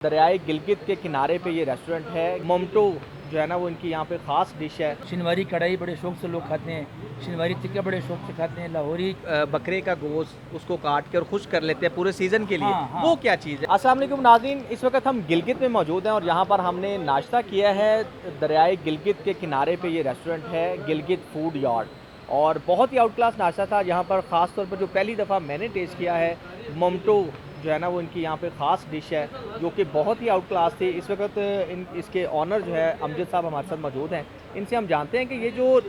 दरियाए गिलगित के किनारे पे ये रेस्टोरेंट है। मोमटो जो है ना वो इनकी यहाँ पे ख़ास डिश है। शनिवारी कढ़ाई बड़े शौक से लोग खाते हैं, शनिवारी टिक्का बड़े शौक से खाते हैं, लाहौरी बकरे का गोश्त उसको काट के और खुश कर लेते हैं पूरे सीज़न के लिए। हाँ। वो क्या चीज़ है? अस्सलाम वालेकुम नाज़रीन, इस वक्त हम गिलगित में मौजूद हैं और यहाँ पर हमने नाश्ता किया है। दरियाए गिलगित के किनारे पे ये रेस्टोरेंट है, गिलगित फूड यार्ड। और बहुत ही आउट क्लास नाश्ता था। यहाँ पर ख़ास तौर पर जो पहली दफ़ा मैंने टेस्ट किया है, मोमटो जो है ना वो इनकी यहाँ पे ख़ास डिश है जो कि बहुत ही आउट क्लास थी। इस वक्त इसके ऑनर जो है अमजद साहब हमारे साथ मौजूद हैं। इनसे हम जानते हैं कि ये जो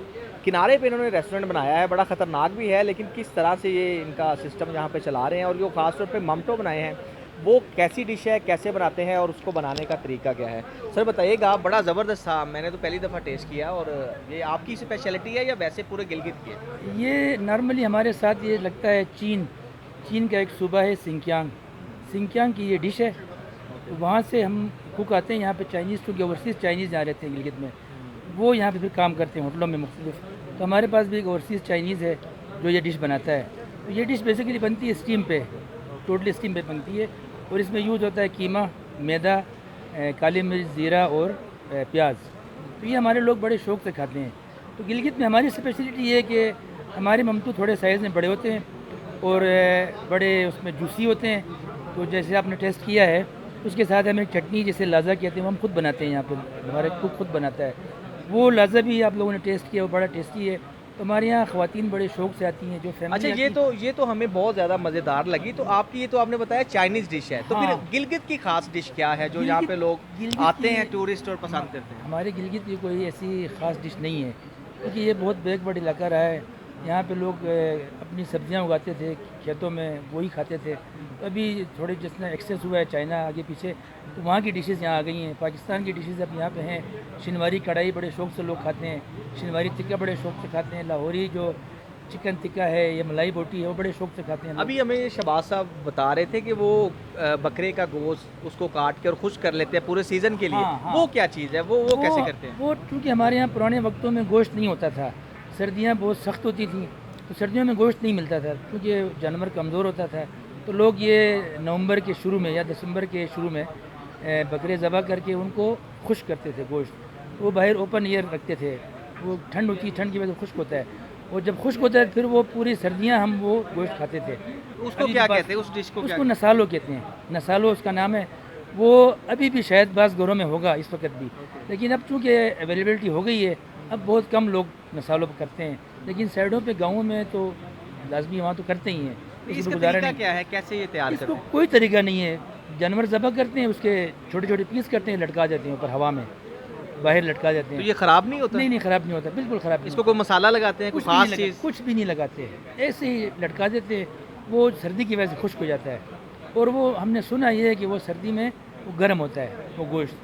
किनारे पे इन्होंने रेस्टोरेंट बनाया है बड़ा ख़तरनाक भी है, लेकिन किस तरह से ये इनका सिस्टम यहाँ पे चला रहे हैं और जो ख़ास तौर पे मोमटो बनाए हैं वो कैसी डिश है, कैसे बनाते हैं और उसको बनाने का तरीका क्या है। सर बताइएगा, बड़ा ज़बरदस्त था, मैंने तो पहली दफ़ा टेस्ट किया। और ये आपकी स्पेशलिटी है या वैसे पूरे गिलगित की है? ये नॉर्मली हमारे साथ ये लगता है चीन का एक सूबा है सिंकियांग की ये डिश है। तो वहाँ से हम कुक आते हैं यहाँ पे चाइनीज़, क्योंकि ओवरसीज़ चाइनीज़ यहाँ रहते हैं गिलगित में, वो यहाँ पे फिर काम करते हैं होटलों में मुख्तलिफ। तो हमारे पास भी एक ओवरसीज़ चाइनीज़ है जो ये डिश बनाता है। तो ये डिश बेसिकली बनती है स्टीम पे, टोटली स्टीम पे बनती है। और इसमें यूज़ होता है कीमा, मैदा, काली मिर्च, ज़ीरा और प्याज। तो ये हमारे लोग बड़े शौक़ से खाते हैं। तो गिलगित में हमारी स्पेशलिटी ये है कि हमारे ममटू थोड़े साइज़ में बड़े होते हैं और बड़े उसमें जूसी होते हैं। तो जैसे आपने टेस्ट किया है, उसके साथ हमें चटनी जैसे लाजा कहते हैं वो हम खुद बनाते हैं, यहाँ पर हमारे कुक खुद बनाता है। वो लाजा भी आप लोगों ने टेस्ट किया, वो बड़ा टेस्टी है। तो हमारे यहाँ ख़वातीन बड़े शौक़ से आती हैं जो फैमिली। अच्छा, ये तो हमें बहुत ज़्यादा मज़ेदार लगी। तो आपकी ये तो आपने बताया चाइनीज़ डिश है, तो हाँ। फिर गिलगित की खास डिश क्या है जो यहाँ पे लोग गिलगित आते की- हैं टूरिस्ट और पसंद करते हैं? हमारे गिलगित की कोई ऐसी ख़ास डिश नहीं है, क्योंकि ये बहुत बैकवर्ड इलाका रहा है। यहाँ पे लोग अपनी सब्जियाँ उगाते थे खेतों में, वही खाते थे। तो अभी थोड़ी जितना एक्सेस हुआ है चाइना आगे पीछे, तो वहाँ की डिशेज़ यहाँ आ गई हैं। पाकिस्तान की डिशेज़ अब यहाँ पे हैं। शनिवारी कढ़ाई बड़े शौक से लोग खाते हैं, शनिवारी टिक्का बड़े शौक से खाते हैं, लाहौरी जो चिकन टिक्का है, ये मलाई बोटी है, वो बड़े शौक से खाते हैं लोग। अभी हमें शहबाज साहब बता रहे थे कि वो बकरे का गोश्त उसको काट के और खुश कर लेते हैं पूरे सीज़न के लिए। हाँ। वो क्या चीज़ है? वो कैसे करते हैं? वो चूँकि हमारे यहाँ पुराने वक्तों में गोश्त नहीं होता था, सर्दियाँ बहुत सख्त होती थी, तो सर्दियों में गोश्त नहीं मिलता था क्योंकि जानवर कमज़ोर होता था। तो लोग ये नवंबर के शुरू में या दिसंबर के शुरू में बकरे ज़बह करके उनको खुश करते थे गोश्त। वो बाहर ओपन एयर रखते थे, वो ठंड होती है, ठंड की वजह से खुश्क होता है। और जब खुश्क होता है फिर वो पूरी सर्दियाँ हम वो गोश्त खाते थे। उसको क्या कहते हैं, उस डिश को? उसको नसालो कहते हैं, नसालो उसका नाम है। वो अभी भी शायद बाज़ घरों में होगा इस वक्त भी, लेकिन अब चूँकि अवेलेबिलिटी हो गई है, अब बहुत कम लोग नसालो करते हैं। लेकिन साइडों पे गाँवों में तो लाजमी वहाँ तो करते ही हैं। इसका तरीका क्या है, कैसे ये तैयार करते इसको हैं? कोई तरीका नहीं है। जानवर ज़बह करते हैं, उसके छोटे छोटे पीस करते हैं, लटका देते हैं ऊपर हवा में, बाहर लटका देते तो हैं। ये ख़राब नहीं होता? नहीं, ख़राब नहीं होता, बिल्कुल ख़राब नहीं इसको होता। कोई मसाला लगाते हैं, कोई खास चीज़? कुछ भी नहीं लगाते हैं, ऐसे ही लटका देते हैं। वो सर्दी की वजह से खुश्क हो जाता है। और वो हमने सुना ये है कि वो सर्दी में वो गर्म होता है वो गोश्त,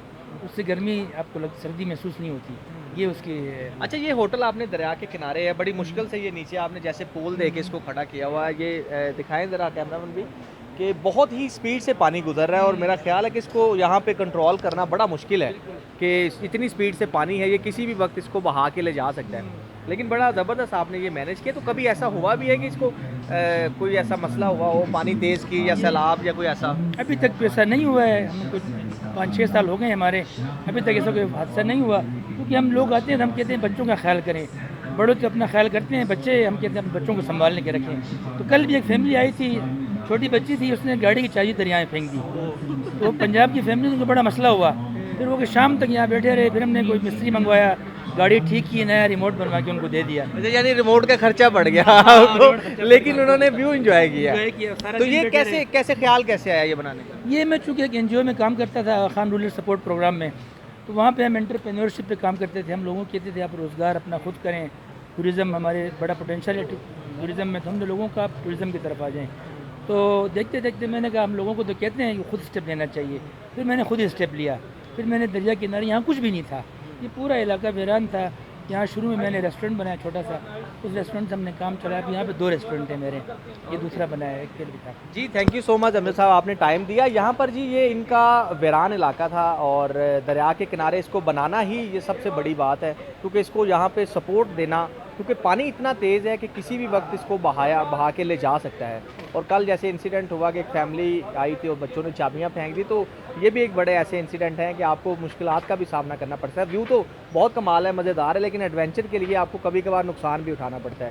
उससे गर्मी आपको सर्दी महसूस नहीं होती। ये उसकी अच्छा, ये होटल आपने दरिया के किनारे है, बड़ी मुश्किल से ये नीचे आपने जैसे पोल दे के इसको खड़ा किया हुआ है। ये दिखाएं ज़रा कैमरामैन भी कि बहुत ही स्पीड से पानी गुजर रहा है और मेरा ख्याल है कि इसको यहाँ पे कंट्रोल करना बड़ा मुश्किल है कि इतनी स्पीड से पानी है, ये किसी भी वक्त इसको बहा के ले जा सकता है। लेकिन बड़ा ज़बरदस्त आपने ये मैनेज किया। तो कभी ऐसा हुआ भी है कि इसको कोई ऐसा मसला हुआ हो, पानी तेज़ की या सैलाब या कोई ऐसा? अभी तक तो ऐसा नहीं हुआ है। हम कुछ 5-6 साल हो गए हमारे, अभी तक ऐसा कोई हादसा नहीं हुआ। क्योंकि हम लोग आते हैं तो हम कहते हैं बच्चों का ख्याल करें, बड़ों तो अपना ख्याल करते हैं, बच्चे हम कहते हैं अपने बच्चों को संभालने के रखें। तो कल भी एक फैमिली आई थी, छोटी बच्ची थी, उसने गाड़ी की चाबी दरिया में फेंक दी। तो पंजाब की फैमिली को बड़ा मसला हुआ। फिर वो कि शाम तक यहाँ बैठे रहे, फिर हमने कोई मिस्त्री मंगवाया, गाड़ी ठीक की, नया रिमोट बनवा के उनको दे दिया। अच्छा, यानी रिमोट का खर्चा बढ़ गया लेकिन उन्होंने व्यू एंजॉय किया। तो ये कैसे ख्याल कैसे आया ये बनाने का? ये मैं चूँकि एक NGO में काम करता था, खान रूरल सपोर्ट प्रोग्राम में, तो वहाँ पे हम एंटरप्रेन्योरशिप पे काम करते थे। हम लोगों को कहते थे आप रोज़गार अपना खुद करें, टूरिज़्म हमारे बड़ा पोटेंशियल है टूरिज़्म में, तो हम लोगों का आप टूरिज़्म की तरफ आ जाएँ। तो देखते देखते मैंने कहा हम लोगों को तो कहते हैं कि खुद स्टेप लेना चाहिए। फिर मैंने खुद ही स्टेप लिया। फिर मैंने दरिया किनारे, यहाँ कुछ भी नहीं था, ये पूरा इलाका वीरान था। यहाँ शुरू में मैंने रेस्टोरेंट बनाया छोटा सा, उस रेस्टोरेंट से हमने काम चलाया। अभी यहाँ पे 2 रेस्टोरेंट हैं मेरे, ये दूसरा बनाया है, एक फिर भी था। जी, thank you so much Amjad sahab, आपने टाइम दिया। यहाँ पर जी ये इनका वीरान इलाका था और दरिया के किनारे इसको बनाना ही ये सबसे बड़ी बात है, क्योंकि इसको यहाँ पे सपोर्ट देना क्योंकि पानी इतना तेज़ है कि किसी भी वक्त इसको बहा के ले जा सकता है। और कल जैसे इंसिडेंट हुआ कि एक फैमिली आई थी और बच्चों ने चाबियाँ फेंक दी, तो ये भी एक बड़े ऐसे इंसिडेंट हैं कि आपको मुश्किलात का भी सामना करना पड़ता है। व्यू तो बहुत कमाल है, मज़ेदार है, लेकिन एडवेंचर के लिए आपको कभी कभार नुकसान भी उठाना पड़ता है।